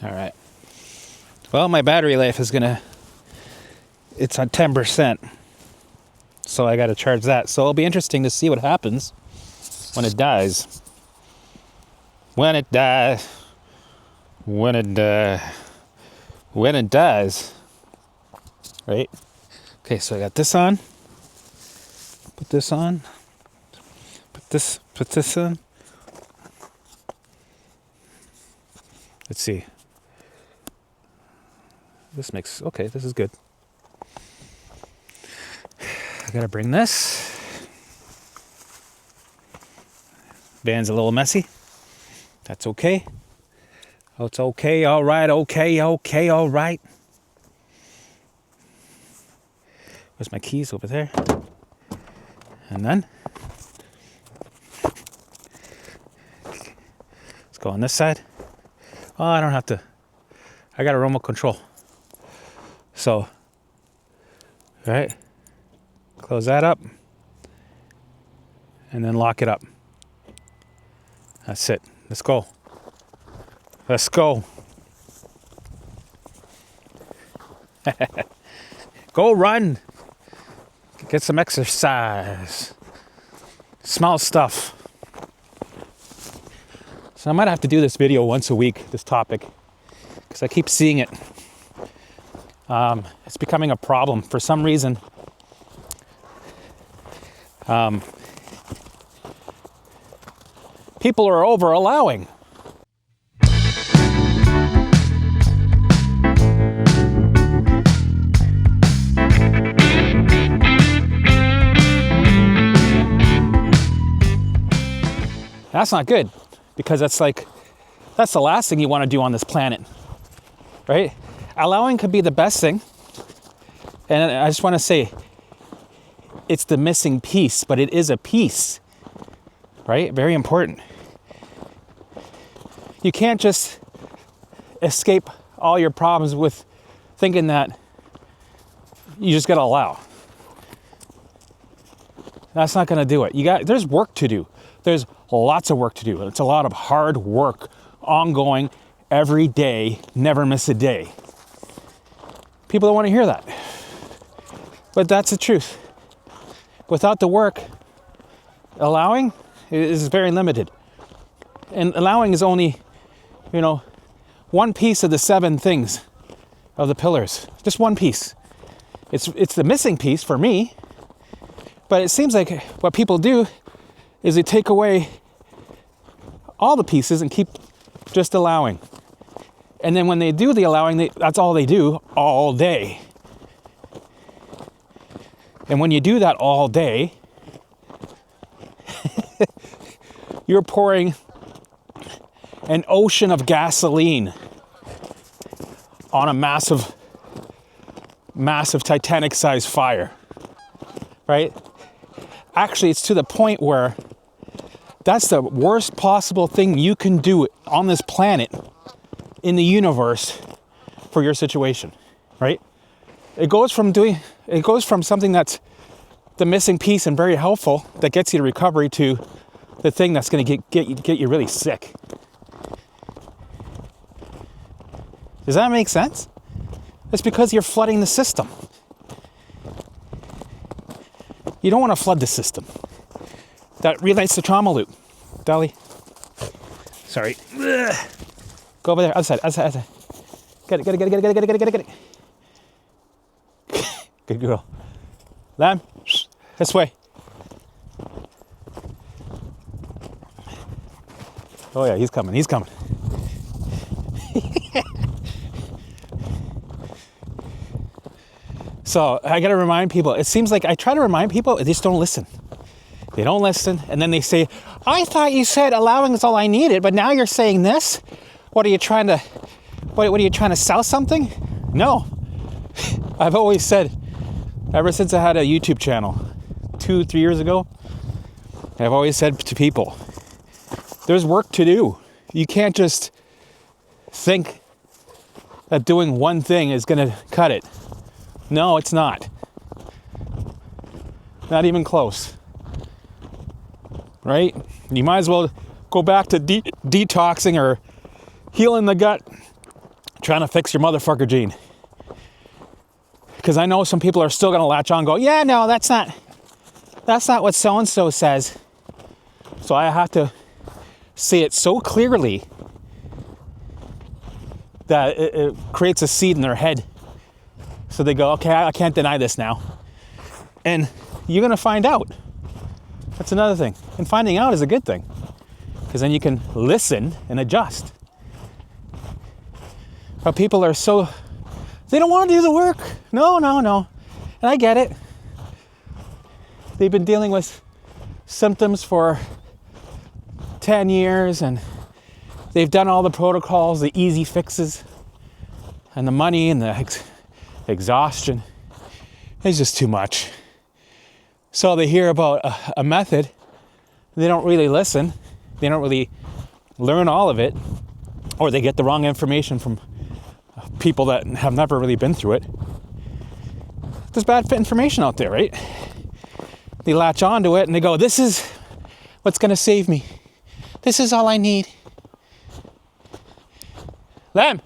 All right. Well, my battery life is it's on 10%. So I got to charge that. So it'll be interesting to see what happens when it dies. When it dies. When it dies. Right? Okay, so I got this on. Put this on. Put this on. Let's see. Okay, this is good. I gotta bring this. Band's a little messy. That's okay. Oh, it's okay, all right, okay, all right. Where's my keys? Over there. And then let's go on this side. Oh, I don't have to. I got a remote control. So, right, close that up and then lock it up. That's it. Let's go. Let's go. Go run. Get some exercise. Small stuff. So I might have to do this video once a week, this topic, because I keep seeing it. It's becoming a problem for some reason. People are over allowing. That's not good, because that's the last thing you want to do on this planet, right? Allowing could be the best thing. And I just want to say, it's the missing piece, but it is a piece, right? Very important. You can't just escape all your problems with thinking that you just got to allow. That's not going to do it. There's work to do. There's lots of work to do. It's a lot of hard work, ongoing, every day, never miss a day. People don't want to hear that. But that's the truth. Without the work, allowing is very limited. And allowing is only, one piece of the 7 things of the pillars. Just one piece. It's the missing piece for me. But it seems like what people do is they take away all the pieces and keep just allowing. And then when they do the allowing, that's all they do all day. And when you do that all day, you're pouring an ocean of gasoline on a massive Titanic-sized fire, right? Actually, it's to the point where that's the worst possible thing you can do on this planet, in the universe, for your situation, right? It goes from something that's the missing piece and very helpful that gets you to recovery to the thing that's going to get you really sick. Does that make sense? It's because you're flooding the system. You don't want to flood the system. That relates to trauma loop. Dolly. Sorry. Ugh. Go over there. Other side. Get it. Good girl. Lamb. This way. Oh yeah, he's coming. So I got to remind people, it seems like I try to remind people, they just don't listen. They don't listen, and then they say, I thought you said allowing is all I needed, but now you're saying this? What are you trying to sell something? No. I've always said, ever since I had a YouTube channel 2-3 years ago, I've always said to people, there's work to do. You can't just think that doing one thing is going to cut it. No, it's not. Not even close. Right? You might as well go back to detoxing or healing the gut trying to fix your motherfucker gene. Because I know some people are still going to latch on and go, yeah, no, that's not what so-and-so says. So I have to say it so clearly that it creates a seed in their head. So they go, okay, I can't deny this now. And you're going to find out. That's another thing. And finding out is a good thing. Because then you can listen and adjust. But people are so, they don't want to do the work. No. And I get it. They've been dealing with symptoms for 10 years and they've done all the protocols, the easy fixes, and the money and the exhaustion. It's just too much. So they hear about a method, they don't really listen, they don't really learn all of it, or they get the wrong information from people that have never really been through it. There's bad information out there, right? They latch onto it and they go, this is what's going to save me. This is all I need. Lem!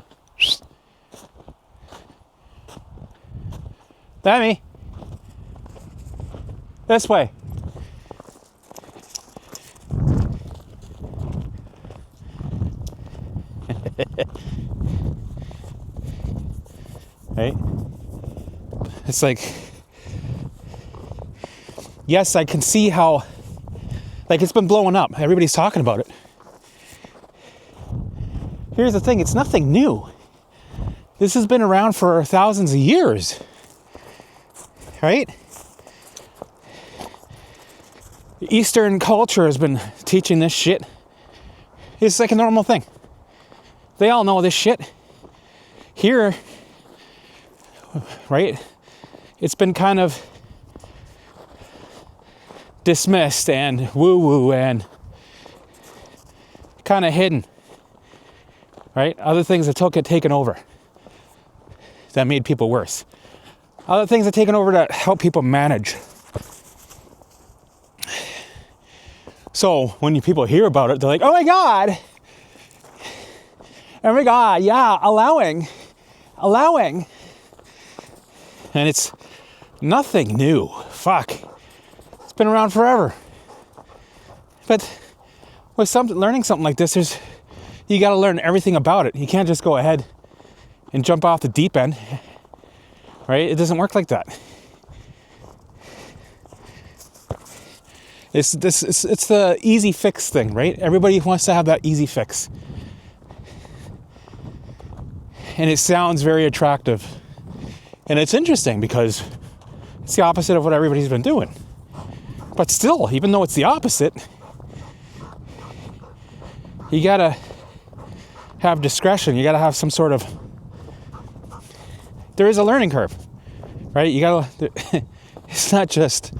Lemmy! This way. Right? It's like, yes, I can see how, like, it's been blowing up. Everybody's talking about it. Here's the thing, it's nothing new. This has been around for thousands of years. Right? Eastern culture has been teaching this shit. It's like a normal thing. They all know this shit. Here, right? It's been kind of dismissed and woo-woo and kind of hidden. Right? Other things that get taken over. That made people worse. Other things that taken over that help people manage. So when people hear about it, they're like, oh my God. Oh my God, yeah, allowing. And it's nothing new. Fuck. It's been around forever. But with learning something like this, you got to learn everything about it. You can't just go ahead and jump off the deep end. Right? It doesn't work like that. It's the easy fix thing, right? Everybody wants to have that easy fix. And it sounds very attractive. And it's interesting because it's the opposite of what everybody's been doing. But still, even though it's the opposite, you gotta have discretion. You gotta have some sort of, there is a learning curve, right? You gotta, it's not just,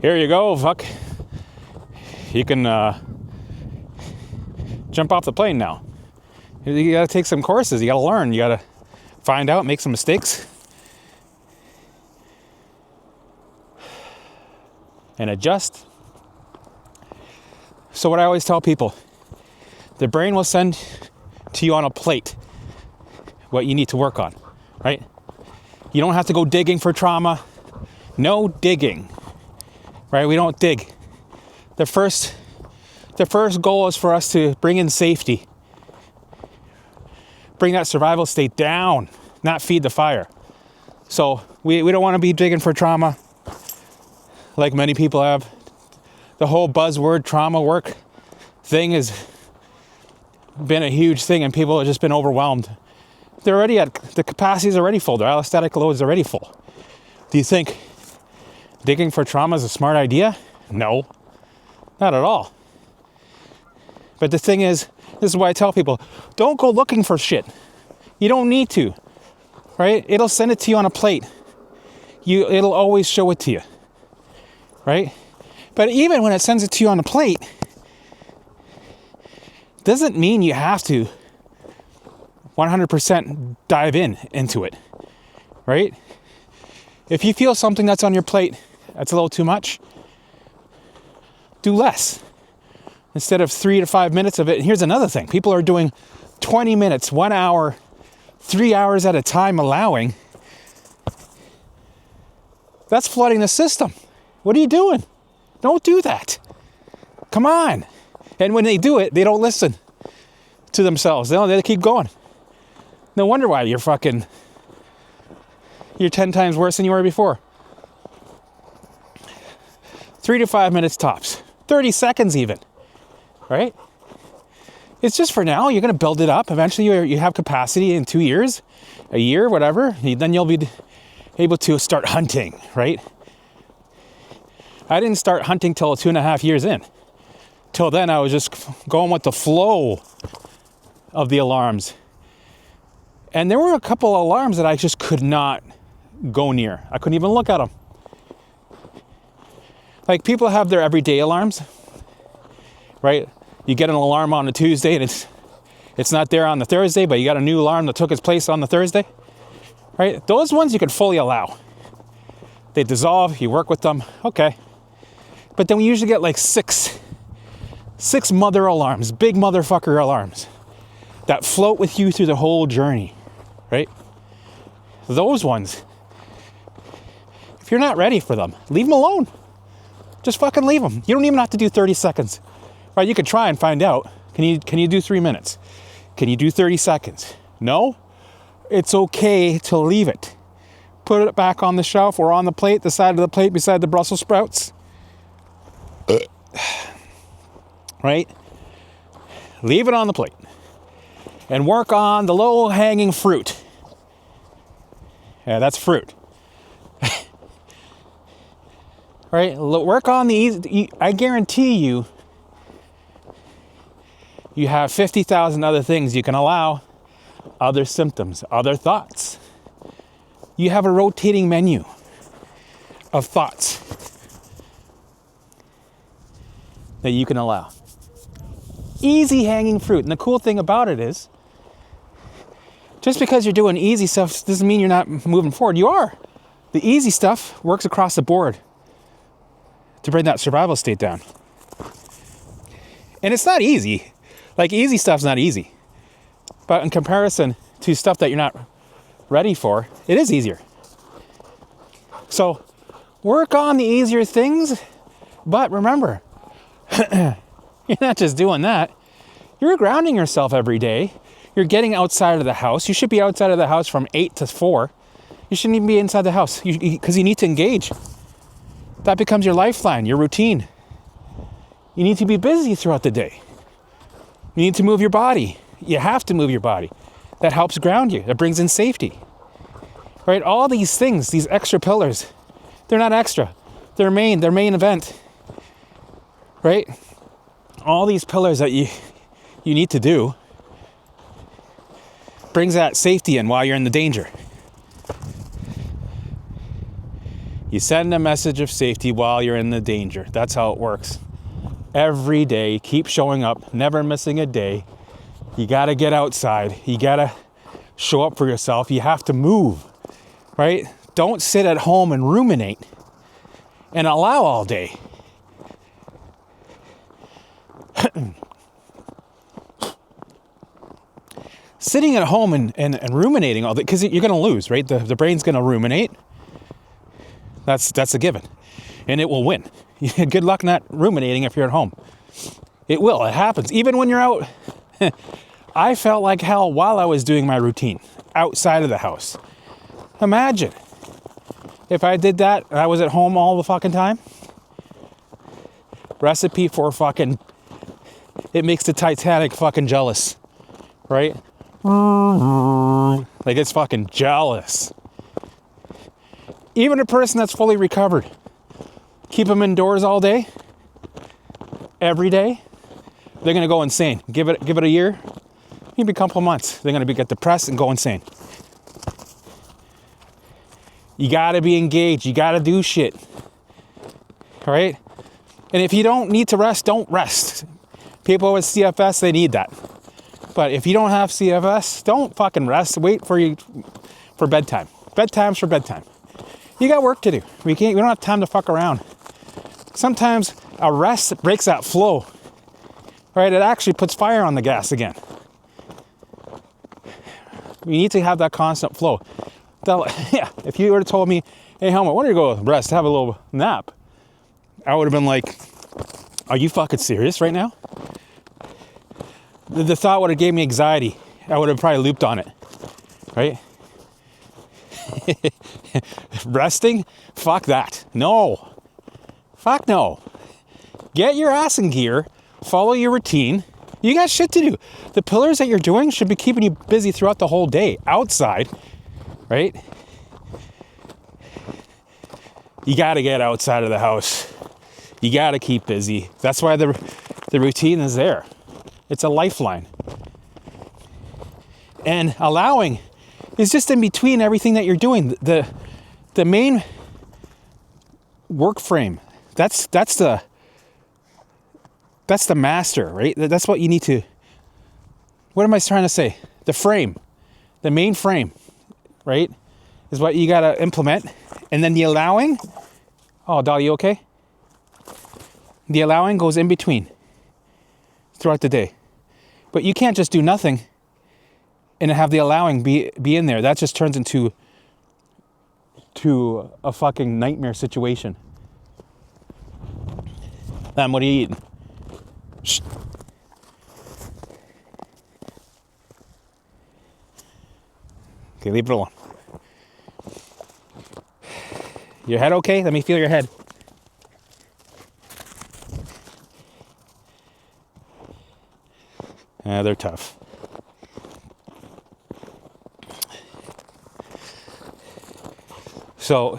here you go, fuck. You can jump off the plane now. You gotta take some courses, you gotta learn, you gotta find out, make some mistakes, and adjust. So what I always tell people, the brain will send to you on a plate what you need to work on, right? You don't have to go digging for trauma. No digging, right? We don't dig. The first goal is for us to bring in safety. Bring that survival state down, not feed the fire. So we don't want to be digging for trauma like many people have. The whole buzzword trauma work thing has been a huge thing and people have just been overwhelmed. They're already the capacity is already full. Their allostatic load is already full. Do you think digging for trauma is a smart idea? No, not at all. But the thing is, this is why I tell people, don't go looking for shit. You don't need to, right? It'll send it to you on a plate. It'll always show it to you, right? But even when it sends it to you on a plate, doesn't mean you have to 100% dive into it, right? If you feel something that's on your plate that's a little too much, do less. Instead of 3 to 5 minutes of it. And here's another thing. People are doing 20 minutes, 1 hour, 3 hours at a time allowing, that's flooding the system. What are you doing? Don't do that. Come on. And when they do it, they don't listen to themselves. They keep going. No wonder why you're 10 times worse than you were before. 3 to 5 minutes tops. 30 seconds even. Right? It's just for now. You're going to build it up. Eventually you have capacity in 2 years, a year, whatever. Then you'll be able to start hunting, right? I didn't start hunting till 2.5 years in. Till then, I was just going with the flow of the alarms. And there were a couple of alarms that I just could not go near. I couldn't even look at them. Like, people have their everyday alarms, right? You get an alarm on a Tuesday and it's not there on the Thursday, but you got a new alarm that took its place on the Thursday, right? Those ones you could fully allow. They dissolve, you work with them, okay. But then we usually get like six mother alarms, big motherfucker alarms that float with you through the whole journey, right? Those ones, if you're not ready for them, leave them alone. Just fucking leave them. You don't even have to do 30 seconds, right? You could try and find out. Can you do 3 minutes? Can you do 30 seconds? No? It's okay to leave it. Put it back on the shelf or on the plate, the side of the plate beside the Brussels sprouts. Right? Leave it on the plate. And work on the low-hanging fruit. Yeah, that's fruit. Right? Work on the easy. I guarantee you, you have 50,000 other things you can allow, other symptoms, other thoughts. You have a rotating menu of thoughts that you can allow. Easy hanging fruit. And the cool thing about it is, just because you're doing easy stuff doesn't mean you're not moving forward. You are. The easy stuff works across the board to bring that survival state down. And it's not easy. Like, easy stuff's not easy. But in comparison to stuff that you're not ready for, it is easier. So work on the easier things, but remember, you're not just doing that. You're grounding yourself every day. You're getting outside of the house. You should be outside of the house from 8 to 4. You shouldn't even be inside the house because you need to engage. That becomes your lifeline, your routine. You need to be busy throughout the day. You need to move your body. You have to move your body. That helps ground you. That brings in safety. Right? All these things, these extra pillars, they're not extra. They're main event. Right? All these pillars that you need to do brings that safety in while you're in the danger. You send a message of safety while you're in the danger. That's how it works. Every day, keep showing up, never missing a day. You gotta get outside. You gotta show up for yourself. You have to move, right? Don't sit at home and ruminate and allow all day. Sitting at home and ruminating all day, because you're gonna lose, right? The brain's gonna ruminate. That's a given. And it will win. Good luck not ruminating if you're at home. It will. It happens. Even when you're out. I felt like hell while I was doing my routine outside of the house. Imagine if I did that and I was at home all the fucking time. Recipe for fucking... It makes the Titanic fucking jealous. Right? Like, it's fucking jealous. Even a person that's fully recovered, keep them indoors all day, every day, they're gonna go insane. Give it a year, maybe a couple months, they're gonna get depressed and go insane. You gotta be engaged. You gotta do shit. All right? And if you don't need to rest, don't rest. People with CFS, they need that. But if you don't have CFS, don't fucking rest. Wait for bedtime. Bedtime's for bedtime. You got work to do. We don't have time to fuck around. Sometimes a rest breaks that flow. Right? It actually puts fire on the gas again. We need to have that constant flow. Yeah, if you would have told me, hey, Helmut, why don't you go rest, have a little nap? I would have been like, are you fucking serious right now? The thought would have gave me anxiety. I would have probably looped on it, right? Resting? Fuck that. No. Fuck no. Get your ass in gear. Follow your routine. You got shit to do. The pillars that you're doing should be keeping you busy throughout the whole day. Outside, right? You got to get outside of the house. You got to keep busy. That's why the routine is there. It's a lifeline. And allowing is just in between everything that you're doing. The main work frame. That's the master, right? That's what you need to. What am I trying to say? The frame, the main frame, right, is what you gotta implement, and then the allowing. Oh, Dolly, you okay? The allowing goes in between throughout the day, but you can't just do nothing and have the allowing be in there. That just turns into a fucking nightmare situation. What are you eating? Shh. Okay, leave it alone. Your head okay? Let me feel your head. They're tough. So,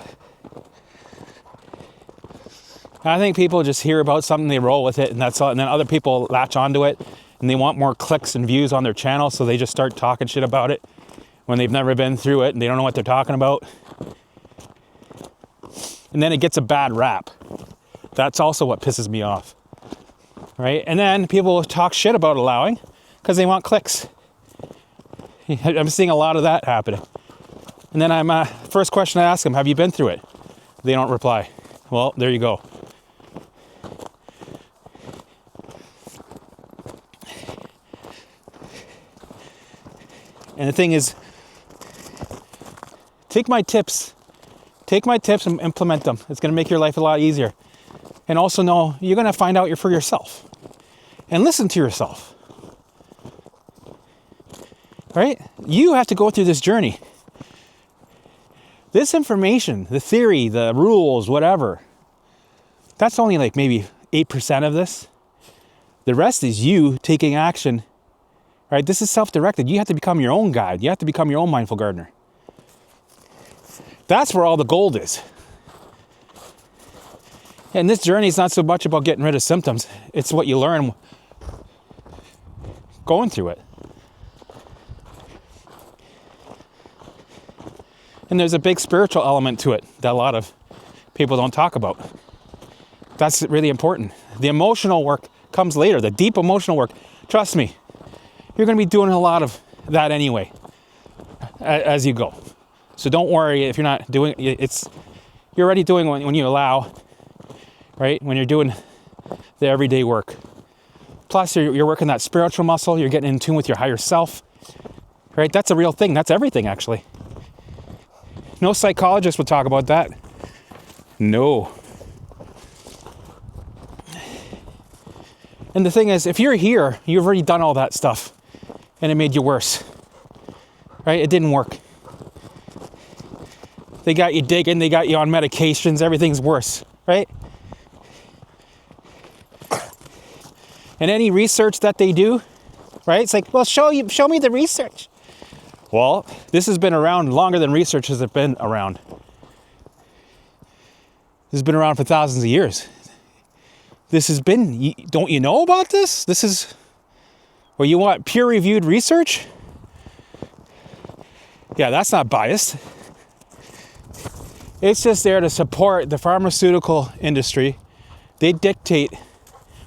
I think people just hear about something, they roll with it, and that's all. And then other people latch onto it, and they want more clicks and views on their channel, so they just start talking shit about it when they've never been through it and they don't know what they're talking about. And then it gets a bad rap. That's also what pisses me off, right? And then people talk shit about allowing because they want clicks. I'm seeing a lot of that happening. And then first question I ask them, have you been through it? They don't reply. Well, there you go. And the thing is, take my tips and implement them. It's going to make your life a lot easier. And also know you're going to find out for yourself. And listen to yourself. Right? You have to go through this journey. This information, the theory, the rules, whatever, that's only like maybe 8% of this. The rest is you taking action. Right? This is self-directed. You have to become your own guide. You have to become your own mindful gardener. That's where all the gold is. And this journey is not so much about getting rid of symptoms. It's what you learn going through it. And there's a big spiritual element to it that a lot of people don't talk about. That's really important. The emotional work comes later. The deep emotional work. Trust me, you're going to be doing a lot of that anyway as you go. So don't worry if you're not doing it. You're already doing it when you allow, right? When you're doing the everyday work. Plus, you're working that spiritual muscle. You're getting in tune with your higher self, right? That's a real thing. That's everything, actually. No psychologist would talk about that. No. And the thing is, if you're here, you've already done all that stuff, and it made you worse, right? It didn't work. They got you digging, they got you on medications, everything's worse, right? And any research that they do, right? It's like, well, show me the research. Well, this has been around longer than research has been around. This has been around for thousands of years. This has been, don't you know about this? This is, well, you want peer-reviewed research? Yeah, that's not biased. It's just there to support the pharmaceutical industry. They dictate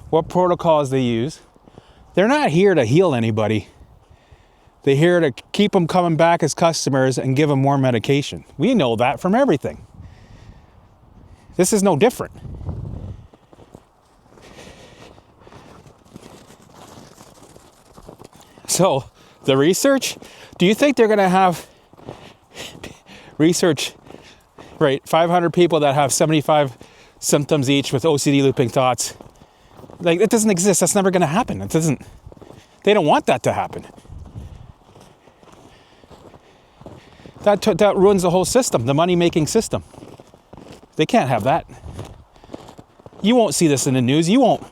what protocols they use. They're not here to heal anybody. They're here to keep them coming back as customers and give them more medication. We know that from everything. This is no different. So The research? Do you think they're going to have research, right? 500 people that have 75 symptoms each with OCD looping thoughts. Like, it doesn't exist. That's never going to happen. It doesn't. They don't want that to happen. That ruins the whole system, the money-making system. They can't have that. You won't see this in the news. You won't.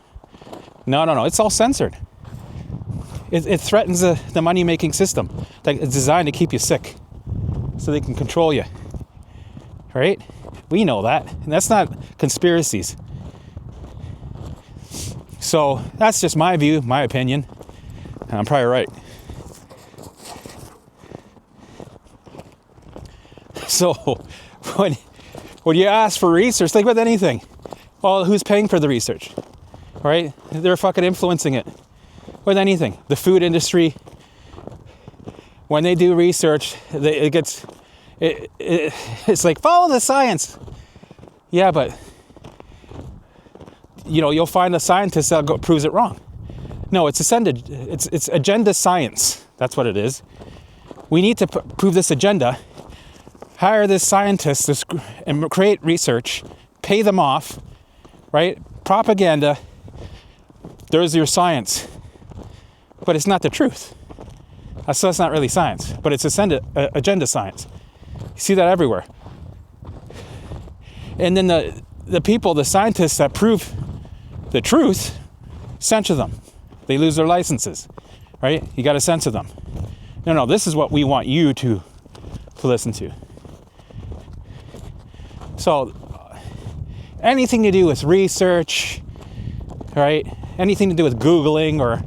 No. It's all censored. It threatens the money-making system. Like, it's designed to keep you sick so they can control you. Right? We know that. And that's not conspiracies. So that's just my view, my opinion. And I'm probably right. So when you ask for research, think with anything. Well, who's paying for the research? Right? They're fucking influencing it. With anything. The food industry, when they do research, it's like, follow the science. Yeah, but you'll find a scientist that proves it wrong. No, it's agenda science. That's what it is. We need to prove this agenda. Hire this scientist and create research. Pay them off. Right? Propaganda. There's your science. But it's not the truth. So that's not really science. But it's agenda science. You see that everywhere. And then the people, the scientists that prove the truth, censor them. They lose their licenses, right? You got to censor them. No, this is what we want you to listen to. So anything to do with research, right? Anything to do with Googling or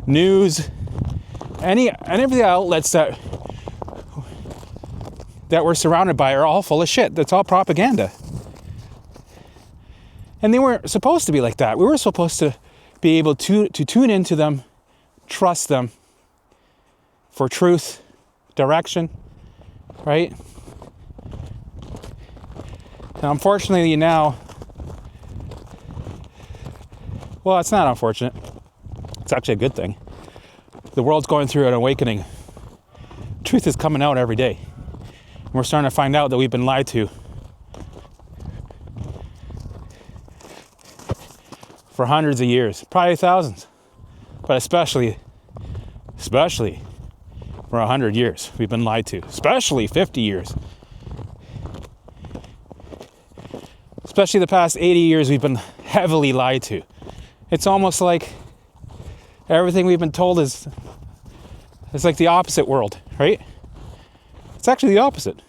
news, any of the outlets that we're surrounded by are all full of shit. That's all propaganda. And they weren't supposed to be like that. We were supposed to be able to tune into them, trust them for truth, direction, right? And unfortunately now, well, it's not unfortunate. It's actually a good thing. The world's going through an awakening. Truth is coming out every day. And we're starting to find out that we've been lied to for hundreds of years, probably thousands, but especially for 100 years, we've been lied to, especially 50 years. Especially the past 80 years, we've been heavily lied to. It's almost like everything we've been told is like the opposite world, right? It's actually the opposite.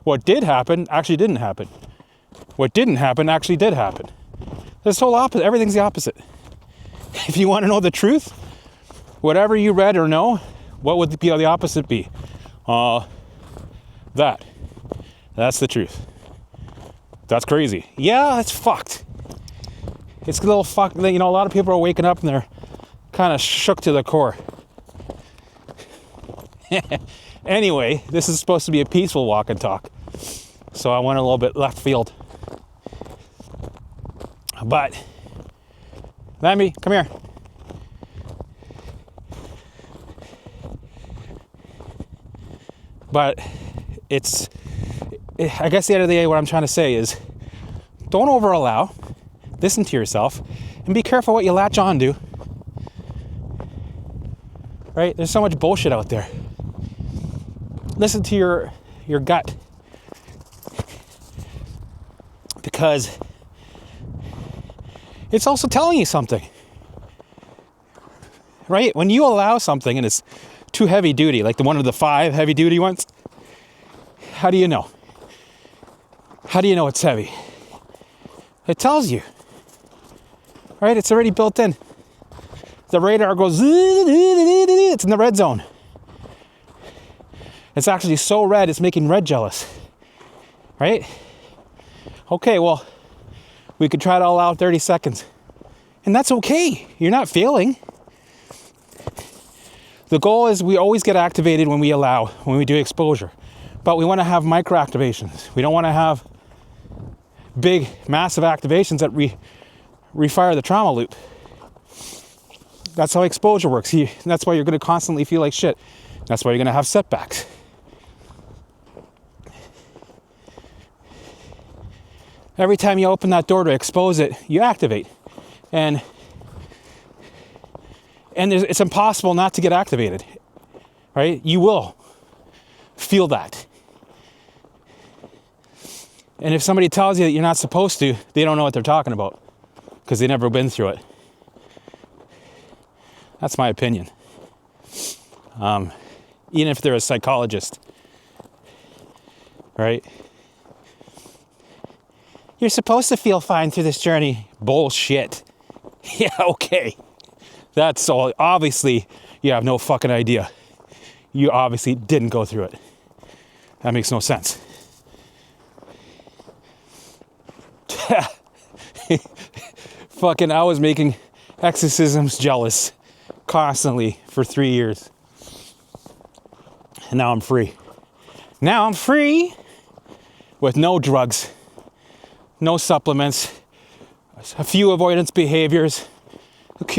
What did happen actually didn't happen. What didn't happen actually did happen. This whole opposite, everything's the opposite. If you want to know the truth, whatever you read or know, what would the opposite be? That's the truth. That's crazy. Yeah, it's fucked. It's a little fucked. A lot of people are waking up and they're kind of shook to the core. Anyway, this is supposed to be a peaceful walk and talk. So I went a little bit left field. But, Lamby, come here. But I guess the end of the day, what I'm trying to say is, don't over allow, listen to yourself, and be careful what you latch on to. Right? There's so much bullshit out there. Listen to your gut. Because it's also telling you something. Right? When you allow something and it's too heavy duty, like the one of the 5 heavy duty ones, how do you know? How do you know it's heavy? It tells you. Right? It's already built in. The radar goes, it's in the red zone. It's actually so red, it's making red jealous. Right? Okay, well, we could try to allow 30 seconds. And that's okay. You're not failing. The goal is we always get activated when we allow, when we do exposure. But we want to have micro activations. We don't want to have big, massive activations that refire the trauma loop. That's how exposure works. That's why you're going to constantly feel like shit. That's why you're going to have setbacks. Every time you open that door to expose it, you activate. And it's impossible not to get activated, right? You will feel that. And if somebody tells you that you're not supposed to, they don't know what they're talking about because they've never been through it. That's my opinion. Even if they're a psychologist, right? You're supposed to feel fine through this journey. Bullshit. Yeah, okay. That's all. Obviously, you have no fucking idea. You obviously didn't go through it. That makes no sense. Fucking, I was making exorcisms jealous constantly for 3 years. And now I'm free. Now I'm free with no drugs, no supplements, a few avoidance behaviors,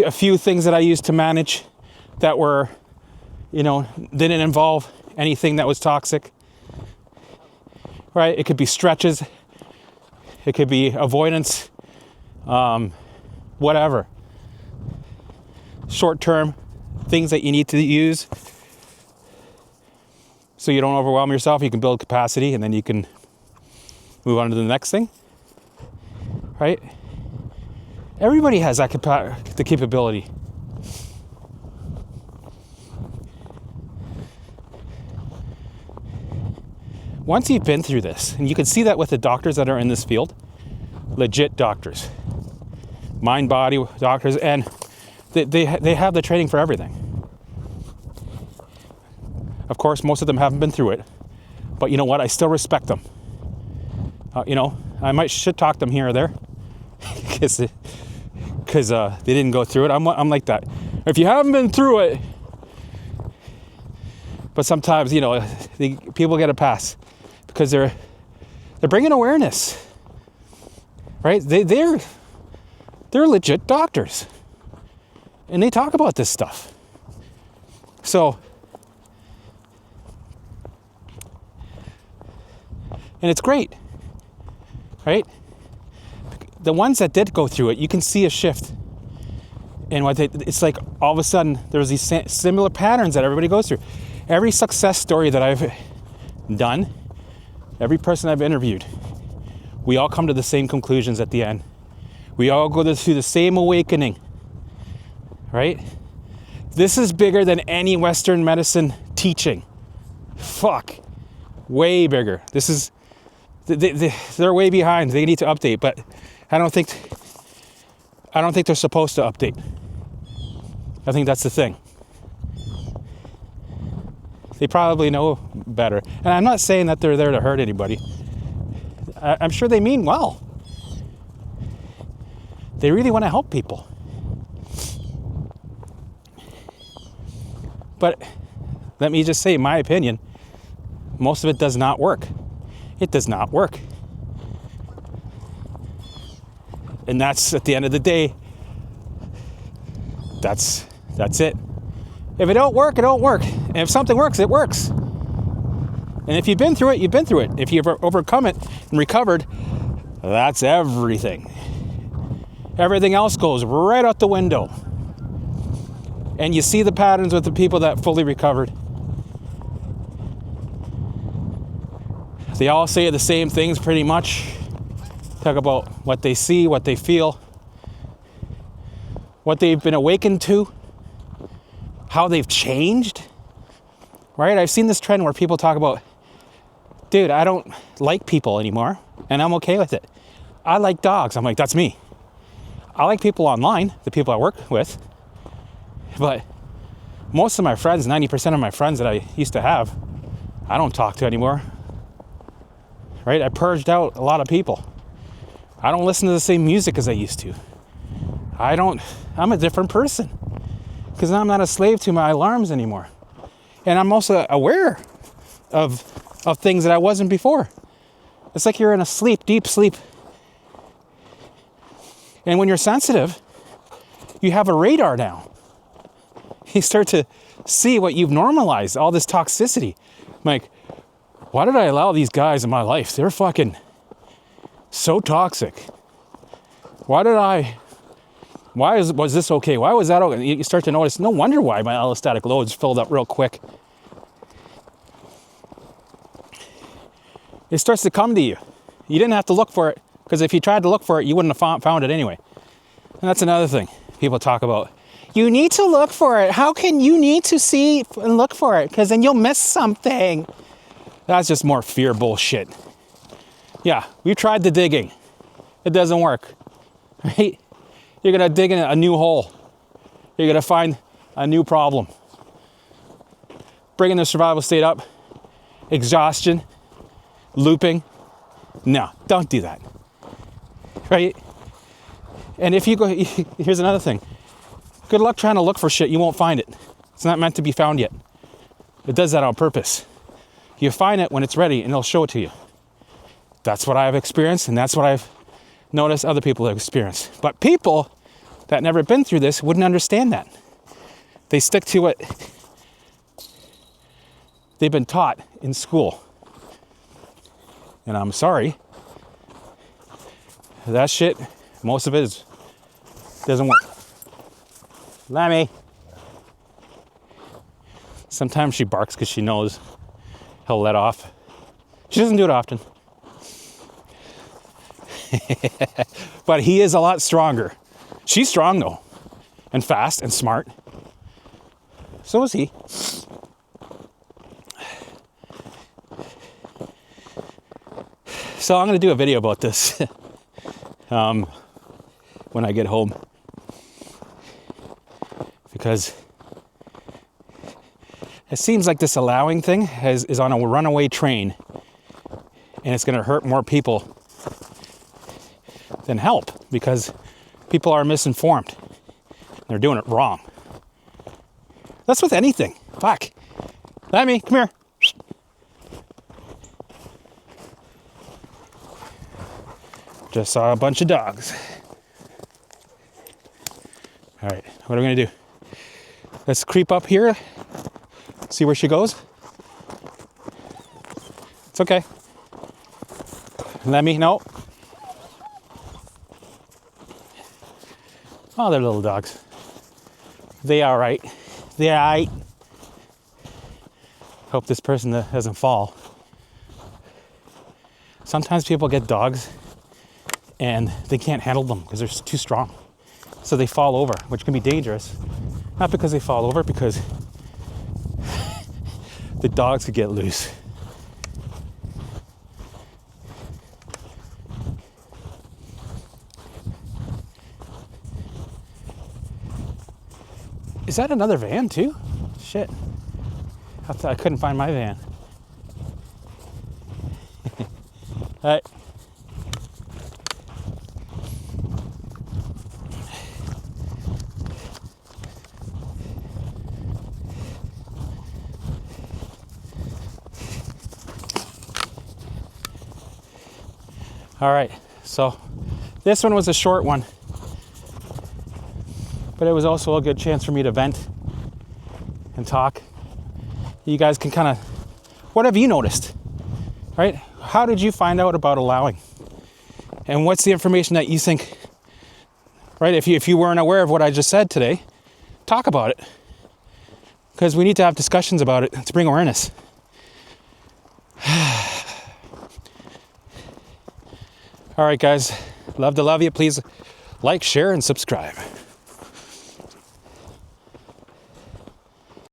a few things that I used to manage that were, didn't involve anything that was toxic. Right? It could be stretches. It could be avoidance. Whatever. Short-term things that you need to use so you don't overwhelm yourself. You can build capacity and then you can move on to the next thing. Right? Everybody has that the capability. Once you've been through this, and you can see that with the doctors that are in this field, legit doctors, mind body doctors, and they have the training for everything. Of course, most of them haven't been through it, but you know what? I still respect them. I might shit talk them here or there because they didn't go through it. I'm like that. If you haven't been through it, but sometimes people get a pass because they're bringing awareness, right? They're legit doctors, and they talk about this stuff. So, and it's great, right? The ones that did go through it, you can see a shift in it's like all of a sudden there's these similar patterns that everybody goes through. Every success story that I've done, every person I've interviewed, we all come to the same conclusions at the end. We all go through the same awakening, right? This is bigger than any Western medicine teaching. Fuck, way bigger. This is, they're way behind. They need to update, but I don't think they're supposed to update. I think that's the thing. They probably know better. And I'm not saying that they're there to hurt anybody. I'm sure they mean well. They really want to help people. But let me just say, in my opinion, most of it does not work. It does not work. And that's, at the end of the day, that's it. If it don't work, it don't work. And if something works, it works. And if you've been through it, you've been through it. If you've overcome it and recovered, that's everything. Everything else goes right out the window. And you see the patterns with the people that fully recovered. They all say the same things pretty much. Talk about what they see, what they feel, what they've been awakened to, how they've changed, right? I've seen this trend where people talk about, dude, I don't like people anymore, and I'm okay with it. I like dogs. I'm like, that's me. I like people online, the people I work with, but most of my friends, 90% of my friends that I used to have, I don't talk to anymore, right? I purged out a lot of people. I don't listen to the same music as I used to. I'm a different person because now I'm not a slave to my alarms anymore. And I'm also aware of things that I wasn't before. It's like you're in a sleep, deep sleep. And when you're sensitive, you have a radar now. you start to see what you've normalized, all this toxicity. I'm like, why did I allow these guys in my life? They're fucking so toxic. Why was this okay? Why was that okay? You start to notice, no wonder why my allostatic loads filled up real quick. It starts to come to you. You didn't have to look for it, because if you tried to look for it, you wouldn't have found it anyway. And that's another thing people talk about. You need to look for it. How can you need to see and look for it? Because then you'll miss something. That's just more fear bullshit. Yeah, we've tried the digging. It doesn't work, right? You're gonna dig in a new hole. You're gonna find a new problem. Bringing the survival state up, exhaustion, looping. No, don't do that, right? And if you go, here's another thing. Good luck trying to look for shit. You won't find it. It's not meant to be found yet. It does that on purpose. You find it when it's ready and it'll show it to you. That's what I've experienced, and that's what I've noticed other people have experienced. But people that never been through this wouldn't understand that. They stick to what they've been taught in school. And I'm sorry. That shit, most of it doesn't work. Lemmy. Sometimes she barks because she knows he'll let off. She doesn't do it often. But he is a lot stronger. She's strong though, and fast and smart. So is he. So I'm going to do a video about this when I get home, because it seems like this allowing thing is on a runaway train, and it's going to hurt more people than help, because people are misinformed. They're doing it wrong. That's with anything. Fuck. Lemmy, come here. Just saw a bunch of dogs. All right, what are we gonna do? Let's creep up here, see where she goes. It's okay. Lemmy, no. Oh, they're little dogs. They all right. They all right. Hope this person doesn't fall. Sometimes people get dogs and they can't handle them because they're too strong. So they fall over, which can be dangerous. Not because they fall over, because the dogs could get loose. Is that another van too? Shit. I thought I couldn't find my van. All right. All right, so this one was a short one, but it was also a good chance for me to vent and talk. You guys can kind of, what have you noticed, right? How did you find out about allowing? And what's the information that you think, right? If you weren't aware of what I just said today, talk about it. Because we need to have discussions about it to bring awareness. All right, guys. Love to love you. Please like, share, and subscribe.